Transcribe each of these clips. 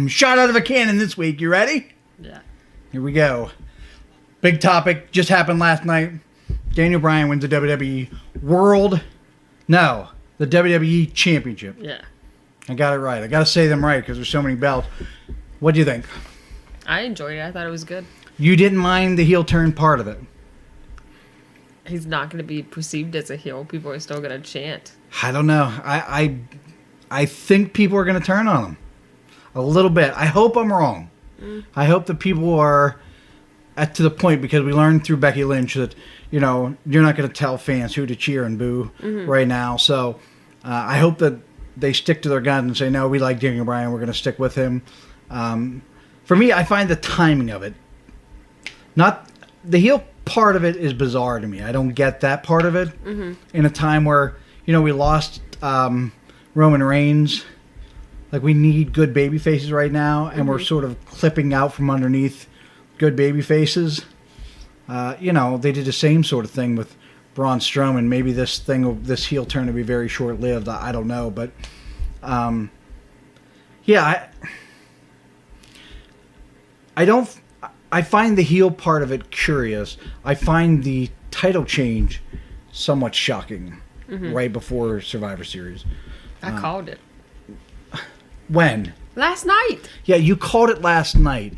Shot out of a cannon this week. You ready? Yeah. Here we go. Big topic. Just happened last night. Daniel Bryan wins the WWE the WWE Championship. Yeah. I got it right. I got to say them right because there's so many belts. What do you think? I enjoyed it. I thought it was good. You didn't mind the heel turn part of it? He's not going to be perceived as a heel. People are still going to chant. I don't know. I think people are going to turn on him a little bit. I hope I'm wrong. I hope that people are to the point, because we learned through Becky Lynch that, you're not going to tell fans who to cheer and boo right now. So I hope that they stick to their guns and say, no, we like Daniel Bryan. We're going to stick with him. For me, I find the timing of it, not the heel part of it, is bizarre to me. I don't get that part of it in a time where, we lost Roman Reigns. Like, we need good baby faces right now, and we're sort of clipping out from underneath good baby faces. They did the same sort of thing with Braun Strowman. Maybe this heel turn will be very short-lived. I don't know, but I find the heel part of it curious. I find the title change somewhat shocking right before Survivor Series. I called it. When? Last night. Yeah, you called it last night.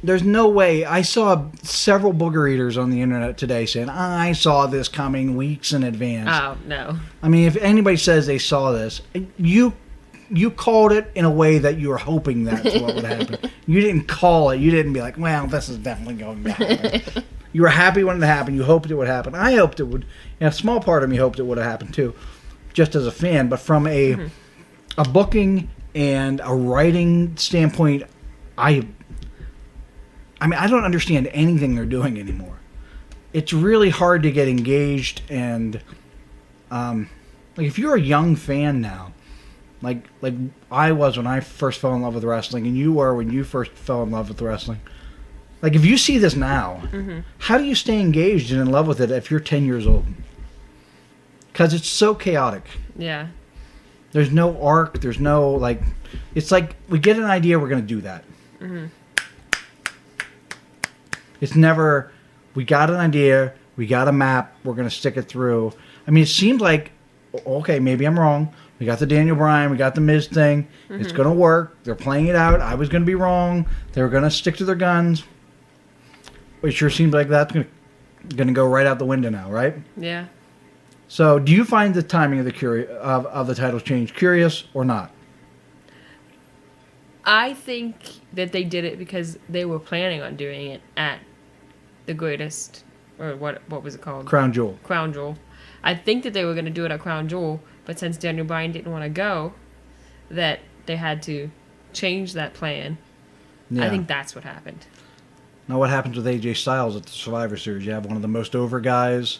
There's no way. I saw several booger eaters on the internet today saying, I saw this coming weeks in advance. Oh, no. I mean, if anybody says they saw this, you called it in a way that you were hoping that's what would happen. You didn't call it. You didn't be like, well, this is definitely going to happen. You were happy when it happened. You hoped it would happen. I hoped it would. A small part of me hoped it would have happened too, just as a fan. But from a booking and a writing standpoint, I don't understand anything they're doing anymore. It's really hard to get engaged, and if you're a young fan now, like I was when I first fell in love with wrestling, and you were when you first fell in love with wrestling. Like, if you see this now, how do you stay engaged and in love with it if you're 10 years old? Because it's so chaotic. Yeah. There's no arc. There's no, it's like we get an idea, we're going to do that. It's never, we got an idea, we got a map, we're going to stick it through. I mean, it seemed like, okay, maybe I'm wrong. We got the Daniel Bryan, we got the Miz thing. It's going to work. They're playing it out. I was going to be wrong. They were going to stick to their guns. It sure seems like that's going to go right out the window now, right? Yeah. So, do you find the timing of the title change curious or not? I think that they did it because they were planning on doing it at the greatest, or what was it called? Crown Jewel. Crown Jewel. I think that they were going to do it at Crown Jewel, but since Daniel Bryan didn't want to go, that they had to change that plan. Yeah. I think that's what happened. Now, what happens with AJ Styles at the Survivor Series? You have one of the most over guys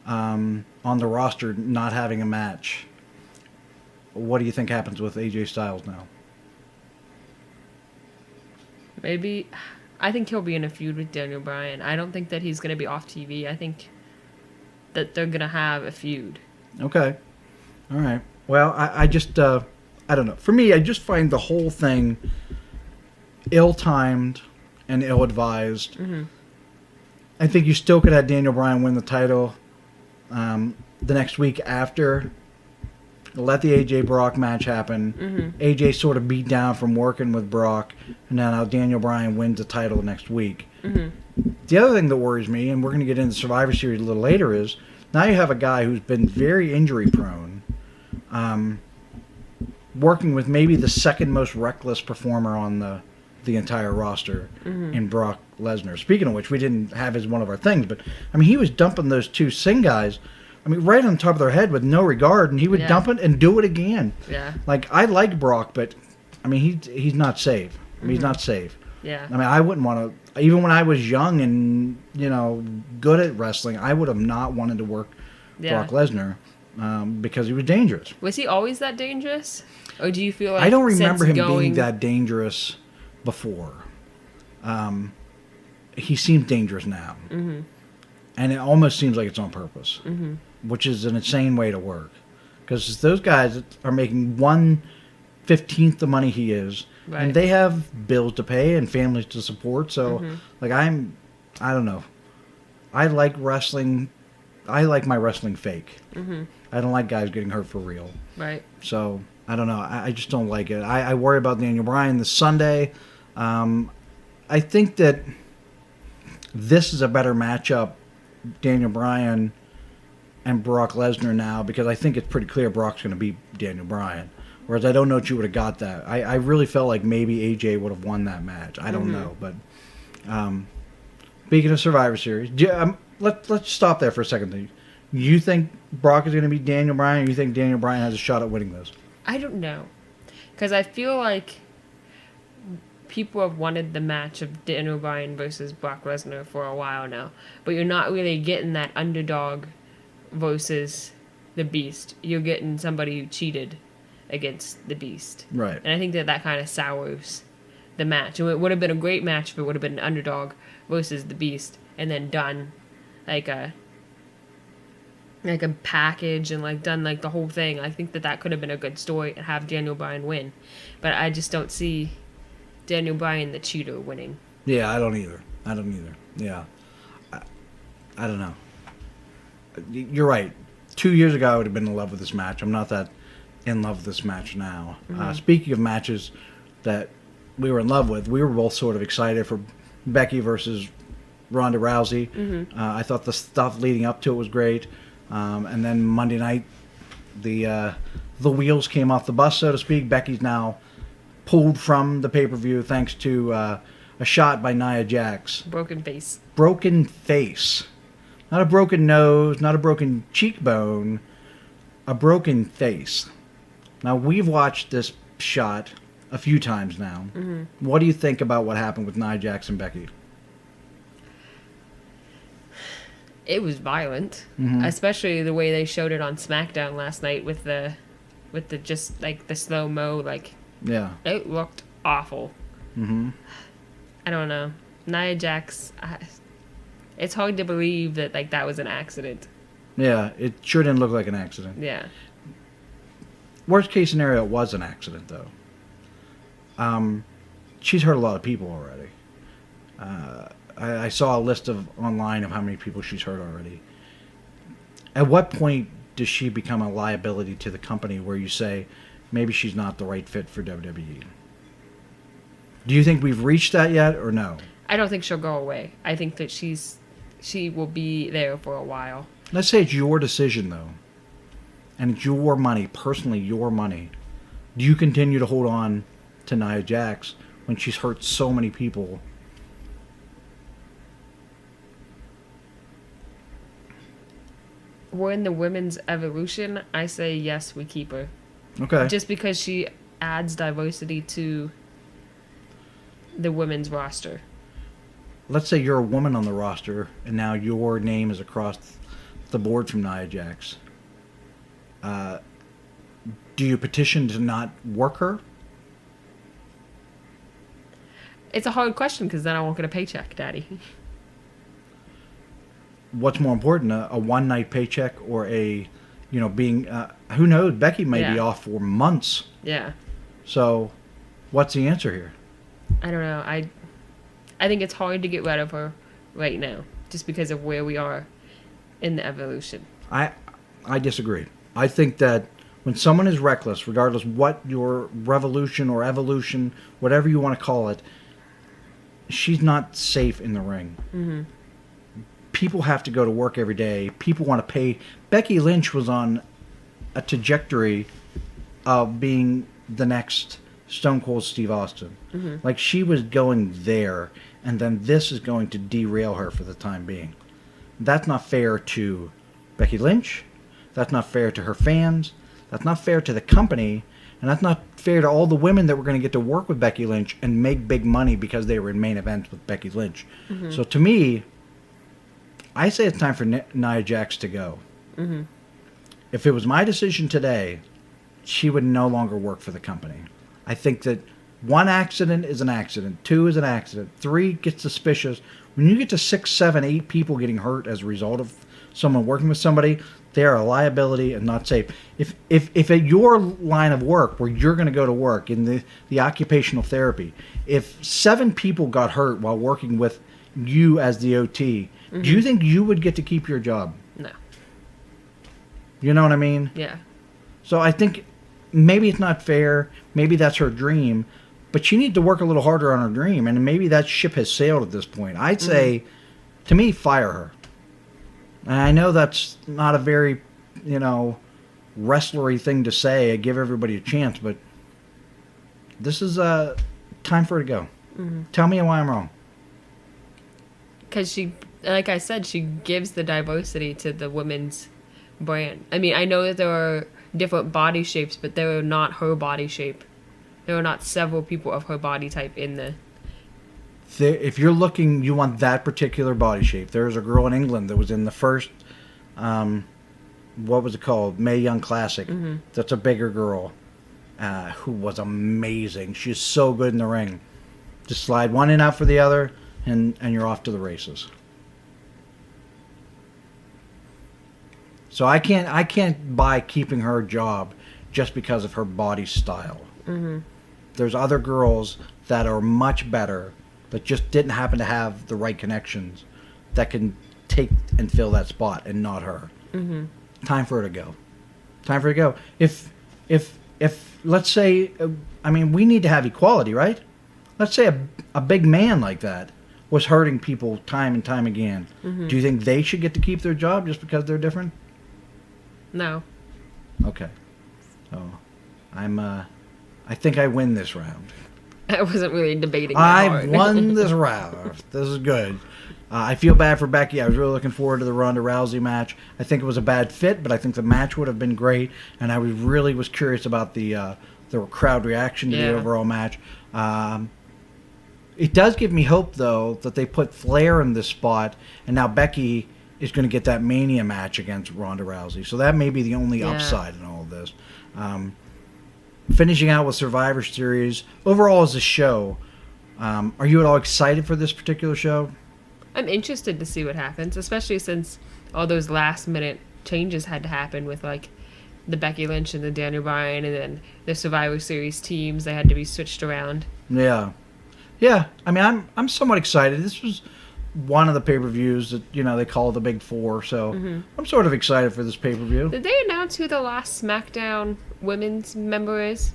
on the roster not having a match. What do you think happens with AJ Styles now? Maybe, I think he'll be in a feud with Daniel Bryan. I don't think that he's going to be off TV. I think that they're going to have a feud. Okay. All right. Well, I just, I don't know. For me, I just find the whole thing ill-timed and ill-advised. I think you still could have Daniel Bryan win the title the next week after. Let the AJ Brock match happen. AJ sort of beat down from working with Brock, and now Daniel Bryan wins the title next week. The other thing that worries me, and we're going to get into Survivor Series a little later, is now you have a guy who's been very injury-prone, working with maybe the second most reckless performer on the entire roster in Brock Lesnar. Speaking of which, we didn't have as one of our things, but I mean, he was dumping those two Singh guys, I mean, right on top of their head with no regard, and he would dump it and do it again. Yeah. Like, I like Brock, but I mean, he's not safe. I mean, he's not safe. Yeah. I mean, I wouldn't want to, even when I was young and, good at wrestling, I would have not wanted to work Brock Lesnar because he was dangerous. Was he always that dangerous? Or do you feel like I don't remember him being that dangerous before. He seems dangerous now. And it almost seems like it's on purpose, which is an insane way to work. Because those guys are making 1/15 the money he is. Right. And they have bills to pay and families to support. So, like, I don't know. I like wrestling. I like my wrestling fake. I don't like guys getting hurt for real. Right. So, I don't know. I just don't like it. I worry about Daniel Bryan this Sunday. I think that this is a better matchup, Daniel Bryan and Brock Lesnar now, because I think it's pretty clear Brock's going to beat Daniel Bryan. Whereas I don't know if you would have got that. I really felt like maybe AJ would have won that match. I don't know. But speaking of Survivor Series, let's stop there for a second. You think Brock is going to beat Daniel Bryan, or you think Daniel Bryan has a shot at winning this? I don't know. Because I feel like people have wanted the match of Daniel Bryan versus Brock Lesnar for a while now. But you're not really getting that underdog versus the Beast. You're getting somebody who cheated against the Beast. Right. And I think that kind of sours the match. It would have been a great match if it would have been an underdog versus the Beast, and then done like a package and like done like the whole thing. I think that could have been a good story and have Daniel Bryan win. But I just don't see Daniel Bryan, the cheater, winning. Yeah, I don't either. Yeah. I don't know. You're right. 2 years ago, I would have been in love with this match. I'm not that in love with this match now. Speaking of matches that we were in love with, we were both sort of excited for Becky versus Ronda Rousey. I thought the stuff leading up to it was great. And then Monday night, the wheels came off the bus, so to speak. Becky's now pulled from the pay-per-view thanks to a shot by Nia Jax. Broken face. Broken face. Not a broken nose, not a broken cheekbone, a broken face. Now, we've watched this shot a few times now. What do you think about what happened with Nia Jax and Becky? It was violent, especially the way they showed it on SmackDown last night with the just like the slow-mo, like, yeah, it looked awful. I don't know. Nia Jax, it's hard to believe that like that was an accident. Yeah, it sure didn't look like an accident. Yeah. Worst case scenario, it was an accident, though. She's hurt a lot of people already. I saw a list online of how many people she's hurt already. At what point does she become a liability to the company where you say maybe she's not the right fit for WWE? Do you think we've reached that yet, or no? I don't think she'll go away. I think that she will be there for a while. Let's say it's your decision, though, and it's your money, personally your money. Do you continue to hold on to Nia Jax when she's hurt so many people? We're in the women's evolution. I say yes, we keep her. Okay. Just because she adds diversity to the women's roster. Let's say you're a woman on the roster, and now your name is across the board from Nia Jax. Do you petition to not work her? It's a hard question because then I won't get a paycheck, Daddy. What's more important, a one-night paycheck or being, who knows, Becky may be off for months. Yeah. So, what's the answer here? I don't know. I think it's hard to get rid of her right now just because of where we are in the evolution. I disagree. I think that when someone is reckless, regardless what your revolution or evolution, whatever you want to call it, she's not safe in the ring. People have to go to work every day. People want to pay. Becky Lynch was on a trajectory of being the next Stone Cold Steve Austin. Like, she was going there, and then this is going to derail her for the time being. That's not fair to Becky Lynch. That's not fair to her fans. That's not fair to the company. And that's not fair to all the women that were going to get to work with Becky Lynch and make big money because they were in main events with Becky Lynch. So to me, I say it's time for Nia Jax to go. If it was my decision today, she would no longer work for the company. I think that one accident is an accident. 2 is an accident. 3 gets suspicious. When you get to 6, 7, 8 people getting hurt as a result of someone working with somebody, They are a liability and not safe. If at your line of work, where you're going to go to work in the occupational therapy, if 7 people got hurt while working with you as the OT, do you think you would get to keep your job? No. You know what I mean? Yeah. So I think maybe it's not fair. Maybe that's her dream, but she needs to work a little harder on her dream. And maybe that ship has sailed at this point. I'd say, to me, fire her. And I know that's not a very, wrestlery thing to say. Give everybody a chance, but this is time for her to go. Tell me why I'm wrong. Because she, like I said, she gives the diversity to the women's brand. I mean, I know that there are different body shapes, but they are not her body shape. There are not several people of her body type in the... If you're looking, you want that particular body shape. There was a girl in England that was in the first, what was it called? Mae Young Classic. That's a bigger girl who was amazing. She's so good in the ring. Just slide one in out for the other, and you're off to the races. So I can't buy keeping her job just because of her body style. There's other girls that are much better, that just didn't happen to have the right connections, that can take and fill that spot, and not her. Time for her to go. Time for her to go. If let's say, we need to have equality, right? Let's say a big man like that was hurting people time and time again. Do you think they should get to keep their job just because they're different? No. Okay. So I think I win this round. I wasn't really debating that I hard. won this round. This is good. I feel bad for Becky. I was really looking forward to the Ronda Rousey match. I think it was a bad fit, but I think the match would have been great. And I was curious about the crowd reaction to the overall match. It does give me hope, though, that they put Flair in this spot, and now Becky is going to get that Mania match against Ronda Rousey. So that may be the only upside in all of this. Finishing out with Survivor Series, overall as a show, are you at all excited for this particular show? I'm interested to see what happens, especially since all those last-minute changes had to happen with, like, the Becky Lynch and the Daniel Bryan, and then the Survivor Series teams. They had to be switched around. Yeah. Yeah, I'm somewhat excited. This was one of the pay-per-views that, they call the Big Four, so I'm sort of excited for this pay-per-view. Did they announce who the last SmackDown women's member is?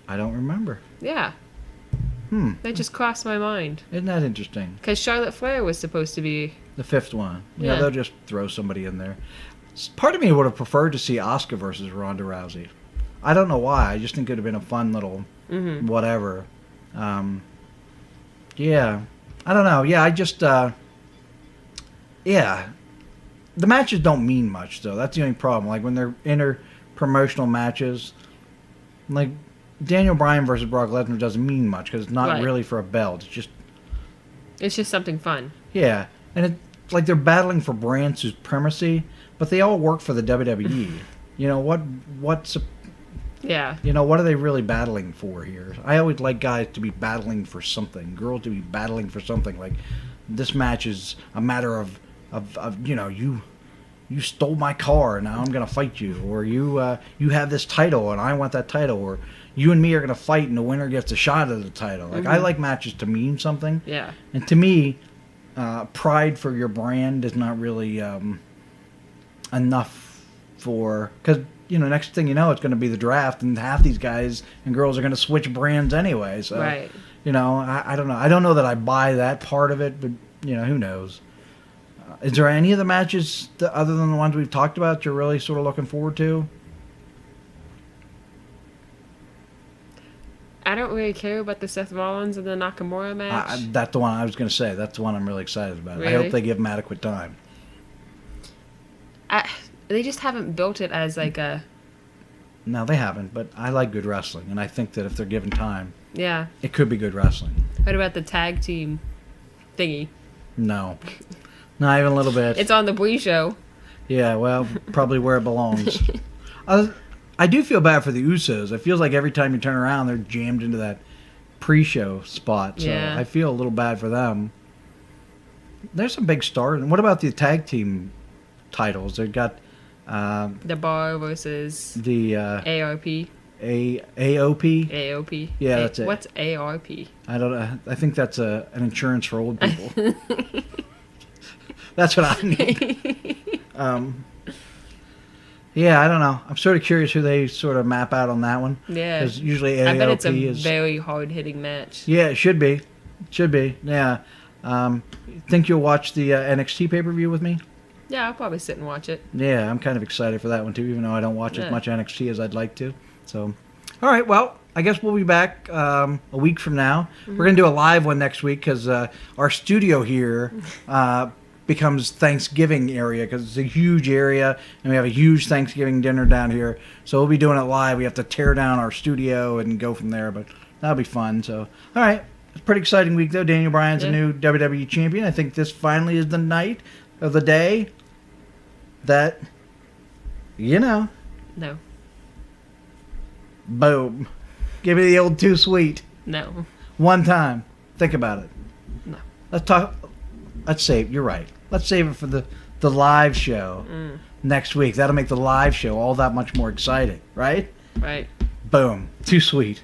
I don't remember. Yeah. That just crossed my mind. Isn't that interesting? Because Charlotte Flair was supposed to be... The 5th one. Yeah, they'll just throw somebody in there. Part of me would have preferred to see Asuka versus Ronda Rousey. I don't know why. I just think it would have been a fun little whatever. Yeah. I don't know. Yeah, I just... yeah. The matches don't mean much, though. That's the only problem. Like, when they're inter-promotional matches, like, Daniel Bryan versus Brock Lesnar doesn't mean much, because it's not really for a belt. It's just something fun. Yeah. And it's like they're battling for brand supremacy, but they all work for the WWE. What's... Yeah. What are they really battling for here? I always like guys to be battling for something, girls to be battling for something. Like, this match is a matter of you stole my car and now I'm gonna fight you, or you have this title and I want that title, or you and me are gonna fight and the winner gets a shot at the title. Like, I like matches to mean something. Yeah. And to me, pride for your brand is not really enough for, because next thing you know, it's going to be the draft, and half these guys and girls are going to switch brands anyway. So, I don't know. I don't know that I buy that part of it, but, who knows? Is there any of the matches, other than the ones we've talked about, you're really sort of looking forward to? I don't really care about the Seth Rollins and the Nakamura match. That's the one I was going to say. That's the one I'm really excited about. Really? I hope they give them adequate time. They just haven't built it as like a... No, they haven't, but I like good wrestling, and I think that if they're given time, it could be good wrestling. What about the tag team thingy? No. Not even a little bit. It's on the Brie show. Yeah, well, probably where it belongs. I do feel bad for the Usos. It feels like every time you turn around, they're jammed into that pre-show spot. So I feel a little bad for them. There's some big stars. And what about the tag team titles? They've got The Bar versus the ARP. AOP. AOP. Yeah, that's it. What's ARP? I don't know. I think that's an insurance for old people. That's what I need. Yeah, I don't know. I'm sort of curious who they sort of map out on that one. Yeah. Because usually AOP I bet it's a is very hard-hitting match. Yeah, it should be. Should be. Yeah. Think you'll watch the NXT pay-per-view with me? Yeah, I'll probably sit and watch it. Yeah, I'm kind of excited for that one too, even though I don't watch Yeah. as much NXT as I'd like to. So, all right. Well, I guess we'll be back a week from now. Mm-hmm. We're gonna do a live one next week because our studio here becomes Thanksgiving area because it's a huge area and we have a huge Thanksgiving dinner down here. So we'll be doing it live. We have to tear down our studio and go from there, but that'll be fun. So, all right. It's a pretty exciting week though. Daniel Bryan's a new WWE champion. I think this finally is the night of the day that, No. boom. Give me the old too sweet. No. One time. Think about it. No. Let's save. You're right. Let's save it for the live show next week. That'll make the live show all that much more exciting, right? Right. Boom. Too sweet.